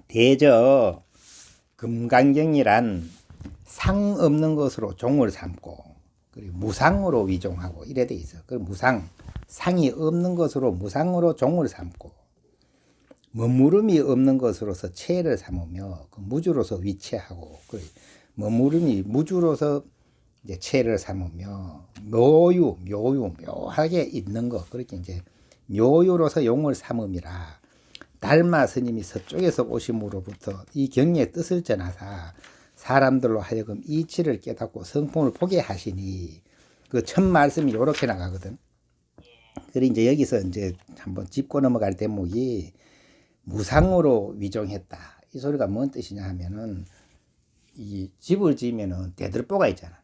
대저 금강경이란 상 없는 것으로 종을 삼고 그리고 무상으로 위종하고 이래 돼 있어. 그 무상, 상이 없는 것으로 무상으로 종을 삼고 머무름이 없는 것으로서 체를 삼으며 그 무주로서 위체하고 그 머무름이 무주로서 이제 체를 삼으며 묘하게 있는 것 그렇게 이제 묘유로서 용을 삼음이라. 달마 스님이 서쪽에서 오심으로부터 이 경의 뜻을 전하사 사람들로 하여금 이치를 깨닫고 성품을 보게 하시니 그 첫 말씀이 요렇게 나가거든. 그리고 이제 여기서 이제 한번 짚고 넘어갈 대목이 무상으로 위종했다. 이 소리가 뭔 뜻이냐 하면은 이 집을 지으면은 대들보가 있잖아.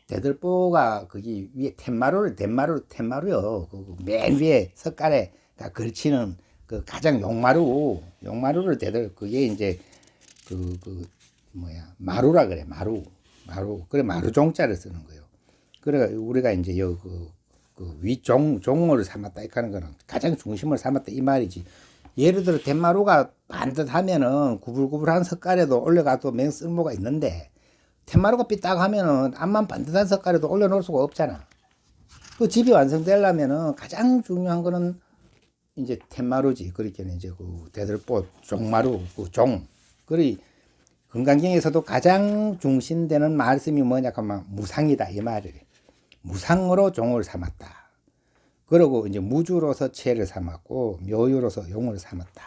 대들보가 거기 위에 텐마루요. 그 맨 위에 석가래 다 걸치는 그 가장 용마루를 그게 이제 마루라 그래. 마루. 그래 마루종자를 쓰는 거예요. 그래 우리가 이제 종을 삼았다 이렇게 하는 거는 가장 중심을 삼았다 이 말이지. 예를 들어 텐마루가 반듯하면은 구불구불한 석가래도 올려가도 맹 쓸모가 있는데 텐마루가 삐딱하면은 앞만 반듯한 석가래도 올려놓을 수가 없잖아. 그 집이 완성되려면은 가장 중요한 거는 이제 텐마루지. 그렇게는 이제 그 대들보 종마루 그 종. 그리 금강경에서도 가장 중심되는 말씀이 뭐냐 하면 무상이다 이 말이래. 무상으로 종을 삼았다. 그리고 이제 무주로서 체를 삼았고 묘유로서 용을 삼았다.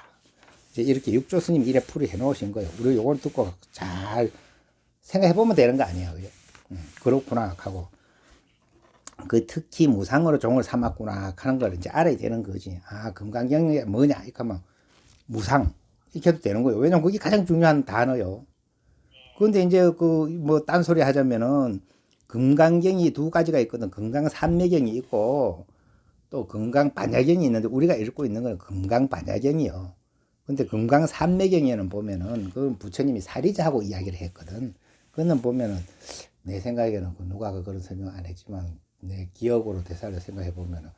이제 이렇게 육조 스님이 이래 풀이 해놓으신 거예요. 우리 요걸 듣고 잘 생각해보면 되는 거 아니에요. 그렇구나 하고 그 특히 무상으로 종을 삼았구나 하는 걸 이제 알아야 되는 거지. 아 금강경이 뭐냐 이렇게 하면 무상 이렇게 해도 되는 거예요. 왜냐면 그게 가장 중요한 단어요. 그런데 이제 딴 소리 하자면은 금강경이 두 가지가 있거든. 금강산매경이 있고 또 금강반야경이 있는데 우리가 읽고 있는 건 금강반야경이요. 근데 금강산매경에는 보면은 그 부처님이 사리자하고 이야기를 했거든. 그거는 보면은 내 생각에는 누가 그거는 설명 안 했지만 내 기억으로 대사를 생각해 보면은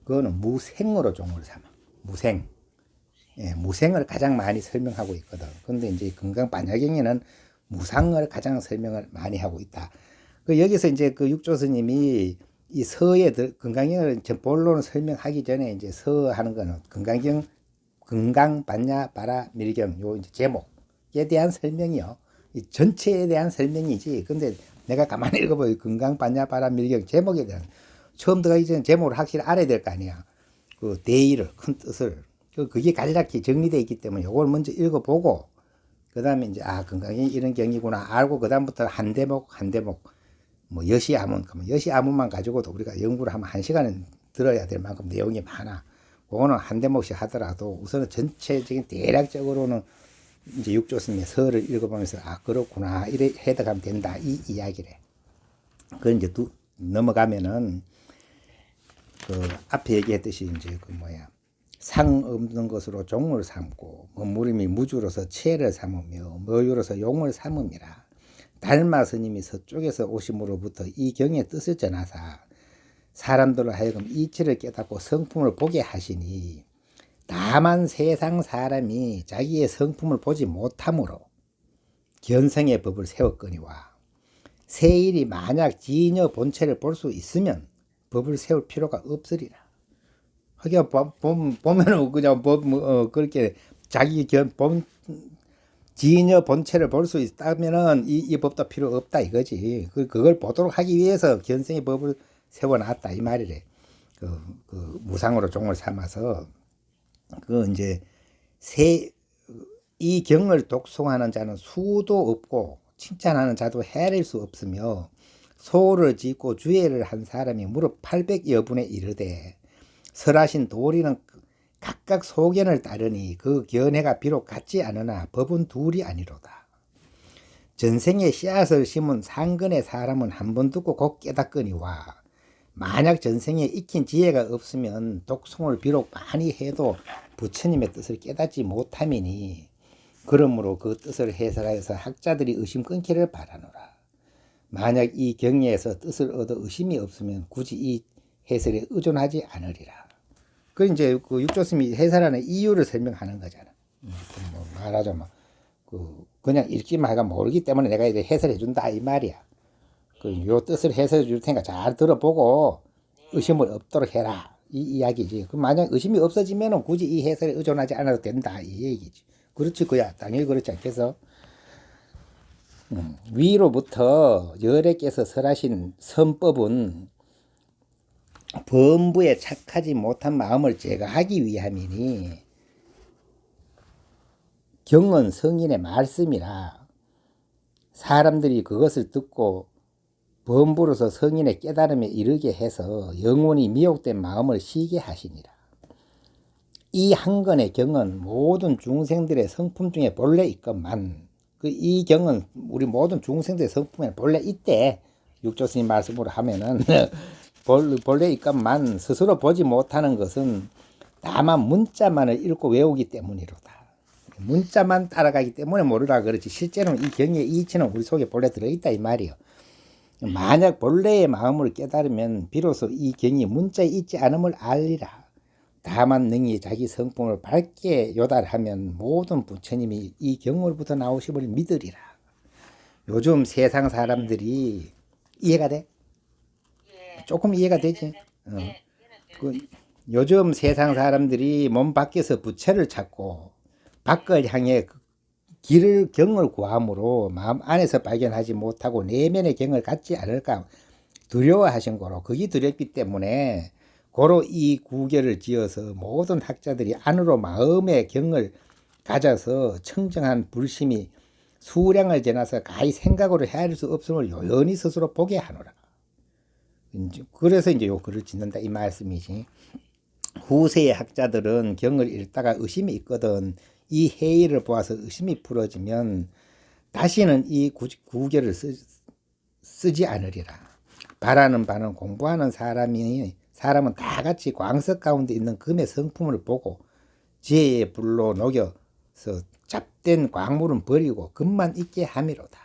그거는 무생으로 종을 삼아. 무생. 예, 무생을 가장 많이 설명하고 있거든. 근데 이제 금강반야경에는 무상을 가장 설명을 많이 하고 있다. 그 여기서 이제 그 육조 스님이 이 서에 금강경을 본론을 설명하기 전에 이제 서 하는 거는 금강반야바라밀경 요 이제 제목에 대한 설명이요. 이 전체에 대한 설명이지. 근데 내가 가만히 읽어보면 금강반야바라밀경 제목에 대한 처음 들어가기 전에 제목을 확실히 알아야 될 거 아니야. 그 대의를 큰 뜻을 그게 간략히 정리되어 있기 때문에 요걸 먼저 읽어보고 그 다음에 이제 금강경이 이런 경이구나 알고 그 다음부터 한 대목 뭐 여시아문 여시아문만 가지고도 우리가 연구를 하면 1시간은 들어야 될 만큼 내용이 많아. 그거는 한 대목씩 하더라도 우선은 전체적인 대략적으로는 이제 육조 스님의 서를 읽어보면서 그렇구나 이래 해석하면 된다 이 이야기래. 그걸 이제 넘어가면은 그 앞에 얘기했듯이 이제 상 없는 것으로 종을 삼고 머무름이 무주로서 체를 삼으며 묘유로서 용을 삼음이라. 달마 스님이 서쪽에서 오심으로부터 이 경의 뜻을 전하사 사람들로 하여금 이치를 깨닫고 성품을 보게 하시니 다만 세상 사람이 자기의 성품을 보지 못함으로 견성의 법을 세웠거니와 세일이 만약 지녀 본체를 볼 수 있으면 법을 세울 필요가 없으리라. 하긴 보면은 그냥 그렇게 자기 지녀 본체를 볼 수 있다면은 이 법도 필요 없다 이거지. 그걸 보도록 하기 위해서 견성의 법을 세워놨다 이 말이래. 그 무상으로 종을 삼아서 이제 이 경을 독송하는 자는 수도 없고 칭찬하는 자도 헤아릴 수 없으며 소를 짓고 주애를 한 사람이 무릇 800여분에 이르되 설하신 도리는 각각 소견을 따르니 그 견해가 비록 같지 않으나 법은 둘이 아니로다. 전생에 씨앗을 심은 상근의 사람은 한 번 듣고 곧 깨닫거니와 만약 전생에 익힌 지혜가 없으면 독송을 비록 많이 해도 부처님의 뜻을 깨닫지 못함이니 그러므로 그 뜻을 해석하여서 학자들이 의심 끊기를 바라노라. 만약 이 경에서 뜻을 얻어 의심이 없으면 굳이 이 해설에 의존하지 않으리라. 그 이제 그 육조스님이 해설하는 이유를 설명하는 거잖아. 말하자면 그냥 읽기만 하가 모르기 때문에 내가 이제 해설해 준다 이 말이야. 요 뜻을 해설해 줄 테니까 잘 들어보고 의심을 없도록 해라 이 이야기지. 만약 의심이 없어지면은 굳이 이 해설에 의존하지 않아도 된다 이 얘기지. 그렇지 그야 당연히 그렇지 않겠어. 위로부터 열애께서 설하신 선법은 범부에 착하지 못한 마음을 제거하기 위함이니 경은 성인의 말씀이라 사람들이 그것을 듣고 범부로서 성인의 깨달음에 이르게 해서 영원히 미혹된 마음을 쉬게 하시니라. 이 한 권의 경은 모든 중생들의 성품 중에 본래 있건만 이 경은 우리 모든 중생들의 성품에 본래 있대. 육조스님 말씀으로 하면은 본래 있건만 스스로 보지 못하는 것은 다만 문자만을 읽고 외우기 때문이로다. 문자만 따라가기 때문에 모르라 그렇지 실제로는 이 경의 이치는 우리 속에 본래 들어있다 이 말이요. 만약 본래의 마음을 깨달으면 비로소 이 경이 문자에 있지 않음을 알리라. 다만 능히 자기 성품을 밝게 요달하면 모든 부처님이 이 경으로부터 나오심을 믿으리라. 요즘 세상 사람들이 이해가 돼? 조금 이해가 되지? 요즘 세상 사람들이 몸 밖에서 부처를 찾고 밖을 향해 길을 경을 구함으로 마음 안에서 발견하지 못하고 내면의 경을 갖지 않을까 두려워하신 거로 그게 두렵기 때문에 고로 이 구결을 지어서 모든 학자들이 안으로 마음의 경을 가져서 청정한 불심이 수량을 지나서 가히 생각으로 헤아릴 수 없음을 요연히 스스로 보게 하노라. 그래서 이제 요 글을 짓는다 이 말씀이지. 후세의 학자들은 경을 읽다가 의심이 있거든. 이 해의를 보아서 의심이 풀어지면 다시는 이 구결을 쓰지 않으리라. 바라는 바는 공부하는 사람은 다 같이 광석 가운데 있는 금의 성품을 보고 지혜의 불로 녹여서 잡된 광물은 버리고 금만 있게 함이로다.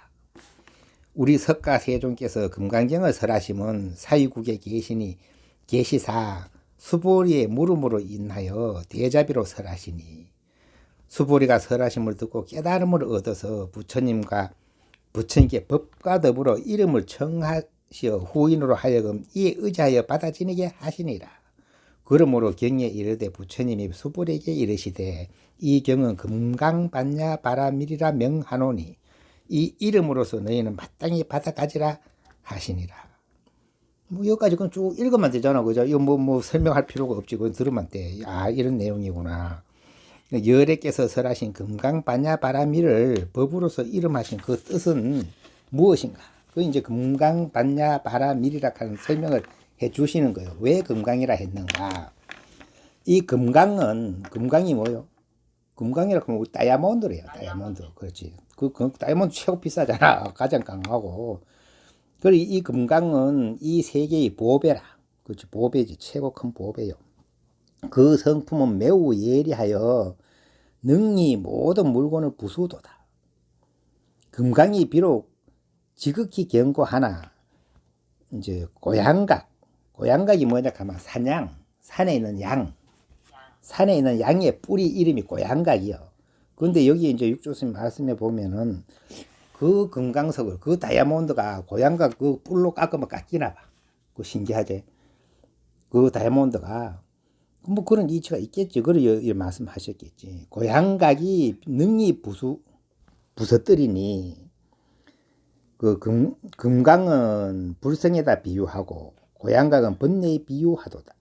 우리 석가세존께서 금강경을 설하심은 사위국에 계시니 계시사 수보리의 물음으로 인하여 대자비로 설하시니 수보리가 설하심을 듣고 깨달음을 얻어서 부처님께 법과 더불어 이름을 청하시어 후인으로 하여금 이에 의지하여 받아 지니게 하시니라. 그러므로 경에 이르되 부처님이 수보리에게 이르시되 이 경은 금강반야 바라밀이라 명하노니 이 이름으로서 너희는 마땅히 받아가지라 하시니라. 여기까지 그건 쭉 읽으면 되잖아. 그죠? 이거 뭐 설명할 필요가 없지. 그건 들으면 돼. 아, 이런 내용이구나. 열애께서 설하신 금강반야바라미를 법으로서 이름하신 그 뜻은 무엇인가? 그 이제 금강반야바라밀이라 하는 설명을 해 주시는 거예요. 왜 금강이라 했는가? 이 금강이 뭐요? 금강이라고 하면 우리 다이아몬드래요. 다이아몬드. 그렇지. 그 다이아몬드 최고 비싸잖아. 가장 강하고. 그리고 이 금강은 이 세계의 보배라. 그렇지. 보배지. 최고 큰 보배요. 그 성품은 매우 예리하여 능히 모든 물건을 부수도다. 금강이 비록 지극히 견고하나 이제 고양각이 뭐냐 하면 산에 있는 양의 뿌리 이름이 고양각이요. 그런데 여기 이제 육조스님 말씀해 보면은 그 금강석을 그 다이아몬드가 고양각 그 뿔로 깎으면 깎이나 봐. 그 신기하지? 그 다이아몬드가 뭐 그런 이치가 있겠지. 그래 말씀하셨겠지. 고양각이 능히 부서뜨리니 그 금강은 불성에다 비유하고 고양각은 번뇌에 비유하도다.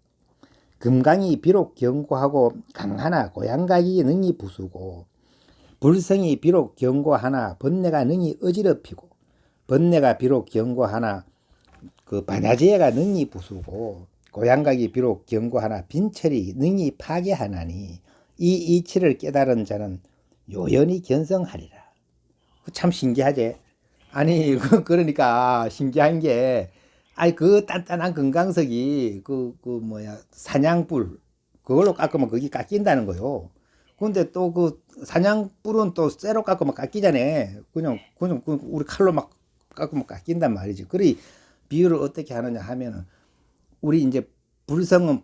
금강이 비록 견고하고 강하나 고양각이 능히 부수고 불성이 비록 견고하나 번뇌가 능히 어지럽히고 번뇌가 비록 견고하나 그 반야제가 능히 부수고 고양각이 비록 견고하나 빈철이 능히 파괴하나니 이 이치를 깨달은 자는 요연히 견성하리라. 참 신기하지? 아니 그러니까 신기한 게 아니 그 단단한 금강석이 사냥뿔 그걸로 깎으면 거기 깎인다는 거요. 근데 또 그 사냥뿔은 또 쇠로 깎으면 깎이잖아. 그냥 우리 칼로 막 깎으면 깎인단 말이지. 그래 비유를 어떻게 하느냐 하면은 우리 이제 본성은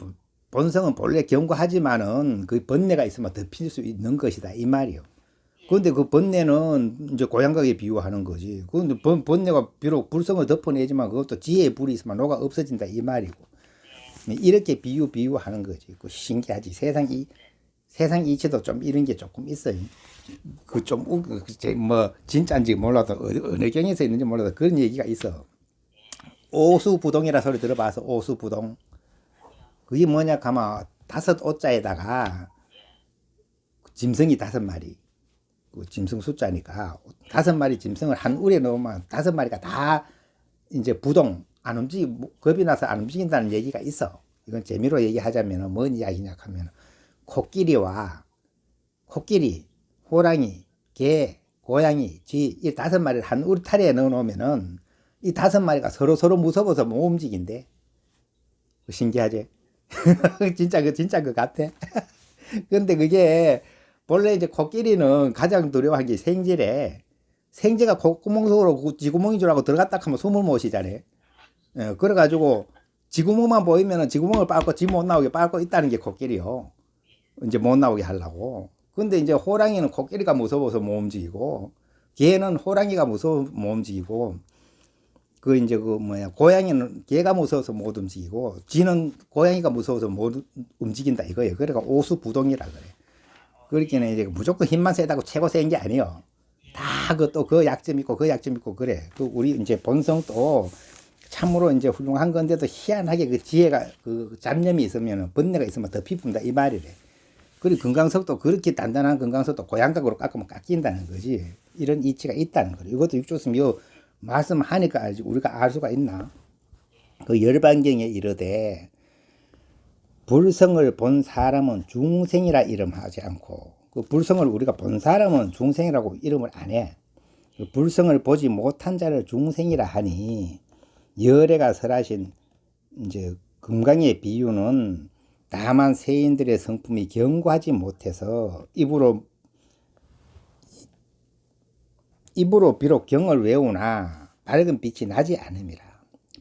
본래 견고하지만은 그 번뇌가 있으면 덮일 수 있는 것이다 이 말이요. 그런데 그 번뇌는 이제 고향각에 비유하는 거지. 그런데 번뇌가 비록 불성을 덮어내지만 그것도 지혜의 불이 있으면 녹아 없어진다 이 말이고. 이렇게 비유하는 거지. 그 신기하지. 세상 이치도 좀 이런 게 조금 있어요. 그 좀 뭐 진짜인지 몰라도 어느 경에서 있는지 몰라도 그런 얘기가 있어. 오수부동이라 소리 들어봐서 오수부동. 그게 뭐냐 하면 다섯 오자에다가 짐승이 다섯 마리. 그 짐승 숫자니까 다섯 마리 짐승을 한 울에 넣으면 다섯 마리가 다 이제 부동 안 겁이 나서 안 움직인다는 얘기가 있어. 이건 재미로 얘기하자면 뭔 이야기냐 하면 코끼리, 호랑이, 개, 고양이, 쥐 이 다섯 마리를 한 울타리에 넣어놓으면은 이 다섯 마리가 서로 무서워서 못 움직인대. 신기하지? 진짜 그 같아. 근데 그게 본래 이제 코끼리는 가장 두려워한 게 생쥐래. 생쥐가 콧구멍 속으로 쥐구멍인 줄 알고 들어갔다 하면 숨을 못 쉬잖아요. 예, 그래가지고 쥐구멍만 보이면은 쥐구멍을 밟고 쥐 못 나오게 밟고 있다는 게 코끼리요. 이제 못 나오게 하려고. 근데 이제 호랑이는 코끼리가 무서워서 못 움직이고, 개는 호랑이가 무서워서 못 움직이고, 고양이는 개가 무서워서 못 움직이고, 쥐는 고양이가 무서워서 못 움직인다 이거예요. 그러니까 오수부동이라 그래. 그렇기는 이제 무조건 힘만 세다고 최고 센 게 아니에요. 다 그 약점 있고 그 약점 있고 그래. 그 우리 이제 본성도 참으로 이제 훌륭한 건데도 희한하게 그 지혜가 그 잡념이 있으면 번뇌가 있으면 더 피푼다 이 말이래. 그리고 건강석도 그렇게 단단한 건강석도 고향각으로 깎으면 깎인다는 거지. 이런 이치가 있다는 거예요. 이것도 육조스님 요 말씀하니까 알지 우리가 알 수가 있나? 그 열반경에 이르되 불성을 본 사람은 중생이라 이름하지 않고 그 불성을 우리가 본 사람은 중생이라고 이름을 안 해. 그 불성을 보지 못한 자를 중생이라 하니 열애가 설하신 이제 금강의 비유는 다만 세인들의 성품이 견고하지 못해서 입으로 비록 경을 외우나 밝은 빛이 나지 않음이라.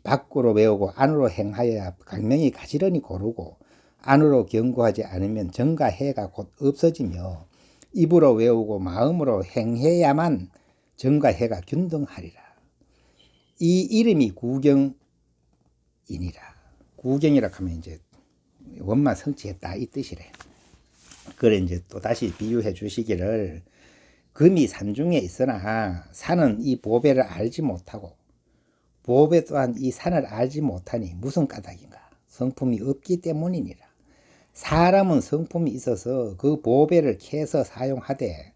밖으로 외우고 안으로 행하여야 강명이 가지런히 고르고 안으로 견고하지 않으면 정과 해가 곧 없어지며 입으로 외우고 마음으로 행해야만 정과 해가 균등하리라. 이 이름이 구경이니라. 구경이라 하면 이제 원만 성취했다 이 뜻이래. 그래 이제 또 다시 비유해 주시기를 금이 산중에 있으나 산은 이 보배를 알지 못하고 보배 또한 이 산을 알지 못하니 무슨 까닭인가? 성품이 없기 때문이니라. 사람은 성품이 있어서 그 보배를 캐서 사용하되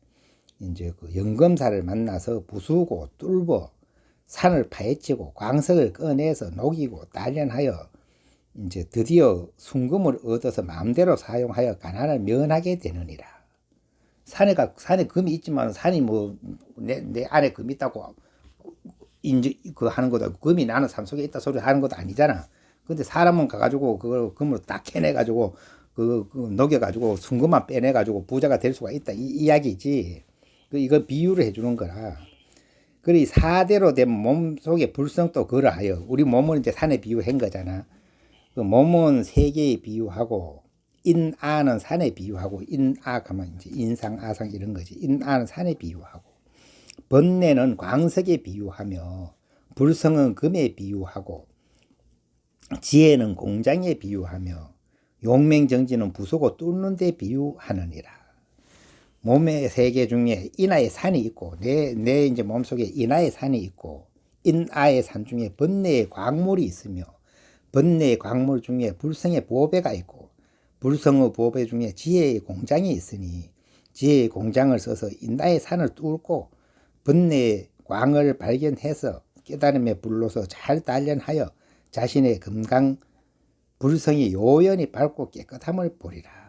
이제 그 영검사를 만나서 부수고 뚫어 산을 파헤치고 광석을 꺼내서 녹이고 단련하여 이제 드디어 순금을 얻어서 마음대로 사용하여 가난을 면하게 되느니라. 산에 금이 있지만 산이 뭐 내 안에 금이 있다고 인지 그 하는 거다. 금이 나는 산 속에 있다 소리 하는 것도 아니잖아. 근데 사람은 가가지고 그걸 금으로 딱 캐내가지고 그 녹여가지고 순금만 빼내가지고 부자가 될 수가 있다 이 이야기지. 이거 비유를 해주는 거라. 그리 사대로 된 몸 속의 불성도 그러하여 우리 몸을 이제 산에 비유한 거잖아. 그 몸은 세계에 비유하고 인아는 산에 비유하고 인아 가면 이제 인상 아상 이런 거지. 인아는 산에 비유하고 번뇌는 광석에 비유하며 불성은 금에 비유하고 지혜는 공장에 비유하며 용맹정지는 부수고 뚫는 데 비유하느니라. 몸의 세계 중에 인하의 산이 있고 내 이제 몸속에 인하의 산이 있고 인하의 산 중에 번뇌의 광물이 있으며 번뇌의 광물 중에 불성의 보배가 있고 불성의 보배 중에 지혜의 공장이 있으니 지혜의 공장을 써서 인하의 산을 뚫고 번뇌의 광을 발견해서 깨달음의 불로서 잘 단련하여 자신의 금강 불성이 요연히 밝고 깨끗함을 보리라.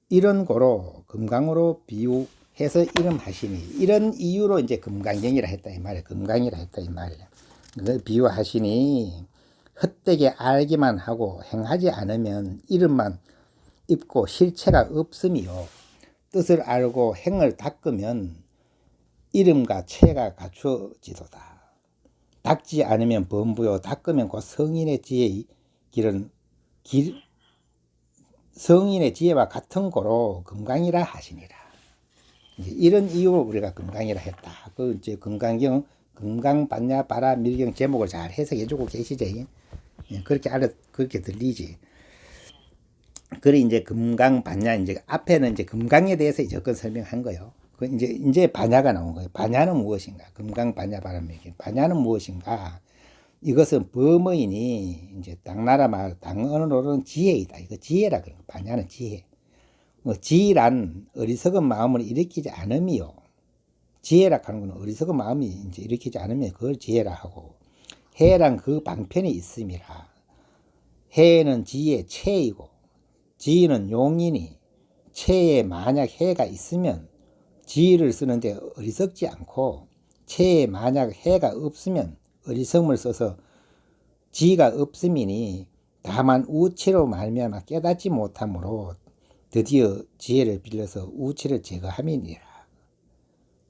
이런 거로 금강으로 비유해서 이름하시니 이런 이유로 이제 금강경이라 했다 이 말이야. 금강이라 했다 이 말이야. 비유하시니 헛되게 알기만 하고 행하지 않으면 이름만 입고 실체가 없으며 뜻을 알고 행을 닦으면 이름과 체가 갖추어지도다. 닦지 않으면 범부요 닦으면 곧 성인의 지혜의 성인의 지혜와 같은 거로 금강이라 하시니라. 이제 이런 이유로 우리가 금강이라 했다. 그 이제 금강경, 금강, 반야, 바라, 밀경 제목을 잘 해석해주고 계시지. 예, 그렇게 그렇게 들리지. 그래 이제 금강, 반야 이제 앞에는 이제 금강에 대해서 접근 설명한 거요. 그 이제 반야가 나온 거예요. 반야는 무엇인가? 금강, 반야, 바라, 밀경. 반야는 무엇인가? 이것은 범어인이 이제 당나라 말 당언어로는 지혜이다. 이거 지혜라 그런 거. 반야는 지혜. 지혜란 어리석은 마음을 일으키지 않음이요. 지혜라 하는 것은 어리석은 마음이 이제 일으키지 않으면 그걸 지혜라 하고, 해란 그 방편이 있음이라. 해는 지혜의 체이고, 지혜는 용이니, 체에 만약 해가 있으면 지혜를 쓰는데 어리석지 않고, 체에 만약 해가 없으면 어리석음을 써서 지혜가 없음이니, 다만 우체로 말미암아 깨닫지 못함으로 드디어 지혜를 빌려서 우체를 제거함이니라.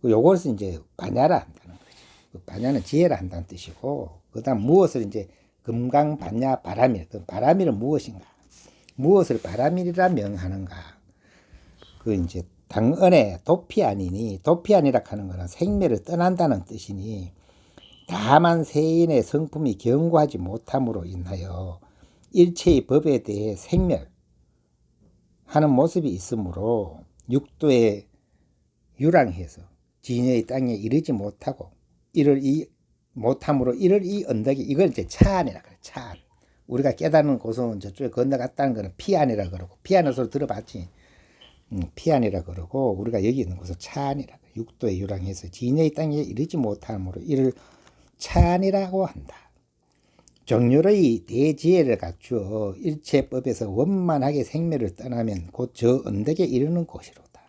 요것을 이제 반야라 한다는 거지. 반야는 지혜라 한다는 뜻이고, 그 다음 무엇을 이제 금강, 반야, 바라밀. 그 바라밀은 무엇인가? 무엇을 바라밀이라 명하는가? 그 이제 당언의 도피아니니, 도피아니라 하는 것은 생매를 떠난다는 뜻이니, 다만 세인의 성품이 견고하지 못함으로 인하여 일체의 법에 대해 생멸하는 모습이 있으므로 육도에 유랑해서 진여의 땅에 이르지 못하고 못함으로 이를 이 언덕이, 이걸 이제 차안이라 그래. 차안. 우리가 깨닫는 곳은 저쪽에 건너갔다는 거는 피안이라 그러고, 피안의 소리 들어봤지? 피안이라 그러고, 우리가 여기 있는 곳은 차안이라 그래. 육도에 유랑해서 진여의 땅에 이르지 못함으로 이를 차안이라고 한다. 정렬의 대지혜를 갖추어 일체법에서 원만하게 생멸을 떠나면 곧 저 언덕에 이르는 곳이로다.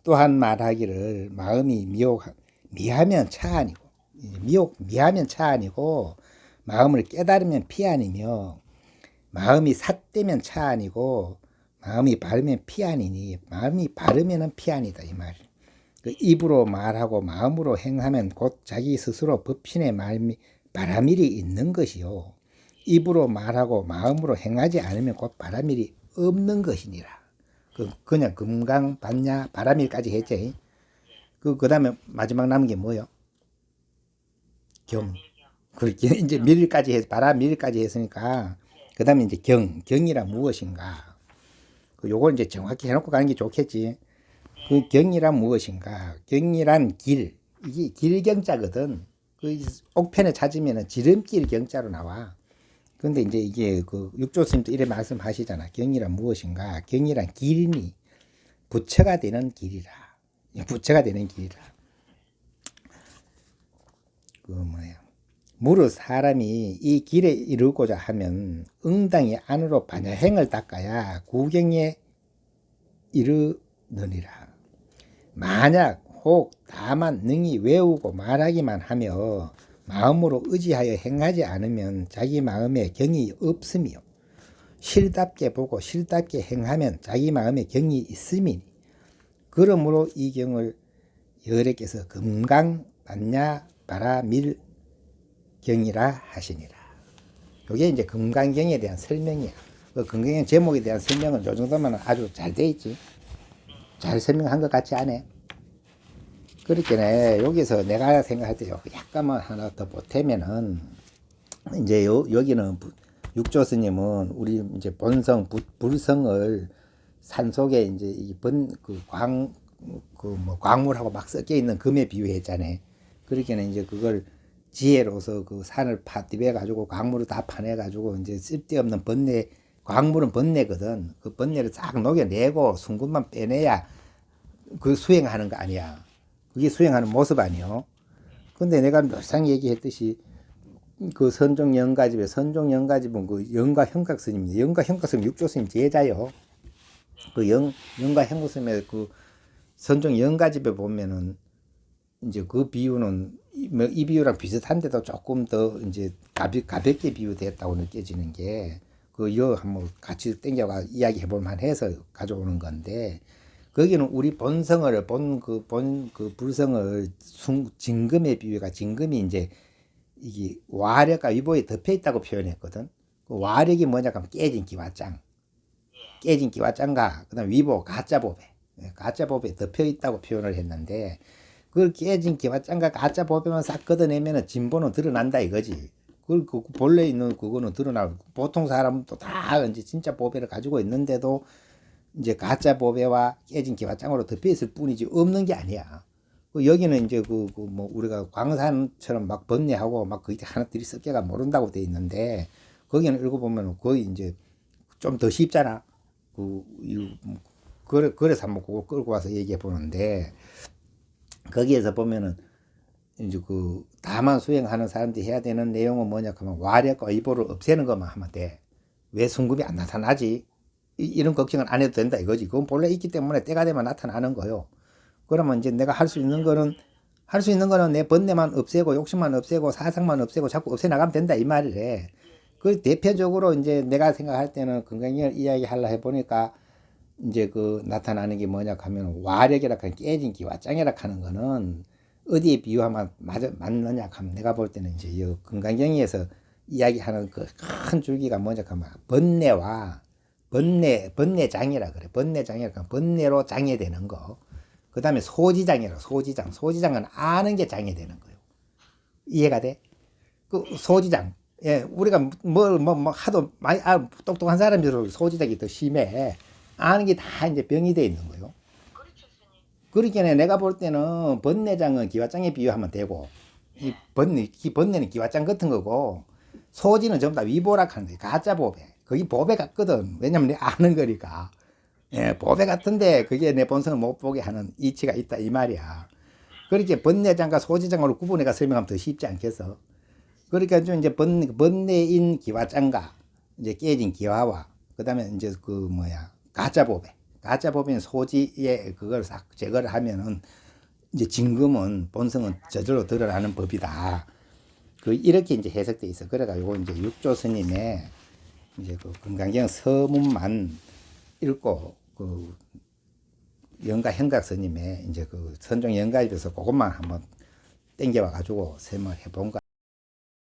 또한 말하기를 마음이 미하면 차안이고, 미하면 차안이고, 마음을 깨달으면 피안이며, 마음이 삿되면 차안이고, 마음이 바르면 피안이니, 마음이 바르면 피안이다 이 말. 그 입으로 말하고 마음으로 행하면 곧 자기 스스로 법신의 바라밀이 있는 것이요, 입으로 말하고 마음으로 행하지 않으면 곧 바라밀이 없는 것이니라. 그냥 금강, 반야, 바라밀까지 했지. 그 다음에 마지막 남은 게 뭐요? 경. 그렇게 이제 밀까지 해서 바라밀까지 했으니까, 그 다음에 이제 경이란 무엇인가? 요걸 이제 정확히 해놓고 가는 게 좋겠지. 그 경이란 무엇인가? 경이란 길. 이게 길경자거든. 그 옥편에 찾으면은 지름길 경자로 나와. 그런데 이제 이게 그 육조 스님도 이래 말씀하시잖아. 경이란 무엇인가? 경이란 길이니 부처가 되는 길이라. 부처가 되는 길이라. 그 뭐야? 무릇 사람이 이 길에 이르고자 하면 응당이 안으로 반야행을 닦아야 구경에 이르느니라. 만약 혹 다만 능히 외우고 말하기만 하며 마음으로 의지하여 행하지 않으면 자기 마음에 경이 없으며, 실답게 보고 실답게 행하면 자기 마음에 경이 있음이니, 그러므로 이 경을 여래께서 금강, 반야, 바라, 밀 경이라 하시니라. 이게 이제 금강경에 대한 설명이야. 그 금강경 제목에 대한 설명은 요 정도면 아주 잘 돼 있지. 잘 설명한 것 같지 않아? 그렇게 여기서 내가 생각할 때 약간만 하나 더 보태면은, 이제 여기는 육조 스님은 우리 이제 본성 불성을 산속에 이제 광물하고 막 섞여 있는 금에 비유했잖아요. 그렇게는 이제 그걸 지혜로서 그 산을 파티배 가지고 광물을 다 파내 가지고 이제 쓸데없는 번뇌, 광물은 번뇌거든. 그 번뇌를 싹 녹여내고 순금만 빼내야 그 수행하는 거 아니야. 그게 수행하는 모습 아니요. 근데 내가 늘상 얘기했듯이 그 선종영가집은 그 영가 형각 스님입니다. 영가 형각 스님 육조 스님 제자요. 그 영가 형각 스님의 그 선종 영가집에 보면은 이제 그 비유는 이 비유랑 비슷한데도 조금 더 이제 가볍게 비유됐다고 느껴지는 게, 한번 같이 땡겨가 이야기 해볼 만해서 가져오는 건데, 거기는 우리 본성을 그 불성을 진금의 비유가, 진금이 이제 이게 와력과 위보에 덮여 있다고 표현했거든. 그 와력이 뭐냐 하면 깨진 기와장, 깨진 기와장과 그다음 위보 가짜 보배. 가짜법에 덮여 있다고 표현을 했는데 그걸 깨진 기와장과 가짜법에만 싹 걷어내면은 진보는 드러난다 이거지. 그 본래 있는 그거는 드러나고 보통 사람도 다 이제 진짜 보배를 가지고 있는데도 이제 가짜 보배와 깨진 기와장으로 덮여 있을 뿐이지 없는 게 아니야. 여기는 이제 뭐 우리가 광산처럼 막 번뇌하고 막 그게 하나들이 섞여가 모른다고 돼 있는데 거기는 읽어보면 거의 이제 좀 더 쉽잖아. 그래서 한번 그거 끌고 와서 얘기해 보는데 거기에서 보면은 이제 다만 수행하는 사람들이 해야 되는 내용은 뭐냐 하면 와력과 의보를 없애는 것만 하면 돼. 왜 순금이 안 나타나지? 이런 걱정은 안 해도 된다 이거지. 그건 본래 있기 때문에 때가 되면 나타나는 거요. 그러면 이제 내가 할 수 있는 거는 내 번뇌만 없애고 욕심만 없애고 사상만 없애고 자꾸 없애 나가면 된다 이 말이래. 그 대표적으로 이제 내가 생각할 때는 건강을 이야기하려 해보니까 이제 나타나는 게 뭐냐 하면 와력이라 하는 깨진 기와장이라 하는 거는 어디에 비유하면 맞느냐 하면 내가 볼 때는 이제 이 건강경에서 이야기하는 그 큰 줄기가 뭐냐 하면 번뇌장이라 그래. 번뇌장이라 하면 번뇌로 장애되는 거. 그 다음에 소지장이라 소지장은 아는 게 장애되는 거예요. 이해가 돼? 소지장. 예, 우리가 하도 많이 똑똑한 사람들은 소지장이 더 심해. 아는 게 다 이제 병이 돼 있는 거예요. 그러니까 내가 볼 때는 번뇌장은 기와장에 비유하면 되고, 번뇌는 기와장 같은 거고, 소지는 전부 다 위보락 하는 거예요. 가짜 보배. 거기 보배 같거든. 왜냐면 내가 아는 거니까. 예, 보배 같은데 그게 내 본성을 못 보게 하는 이치가 있다 이 말이야. 그렇게 번뇌장과 소지장으로 구분해가 설명하면 더 쉽지 않겠어? 그러니까 좀 이제 번뇌인 기와장과 이제 깨진 기와와 그다음에 이제 가짜 보배. 가짜 보배는 소지에 그걸 싹 제거를 하면은 이제 진금은 본성은 저절로 드러나는 법이다. 이렇게 이제 해석돼 있어. 그래가지고 이제 육조 스님의 이제 건강경 서문만 읽고 영가 현각 스님의 이제 선종 영가집에서 그것만 한번 땡겨와 가지고 설명을 해본 거.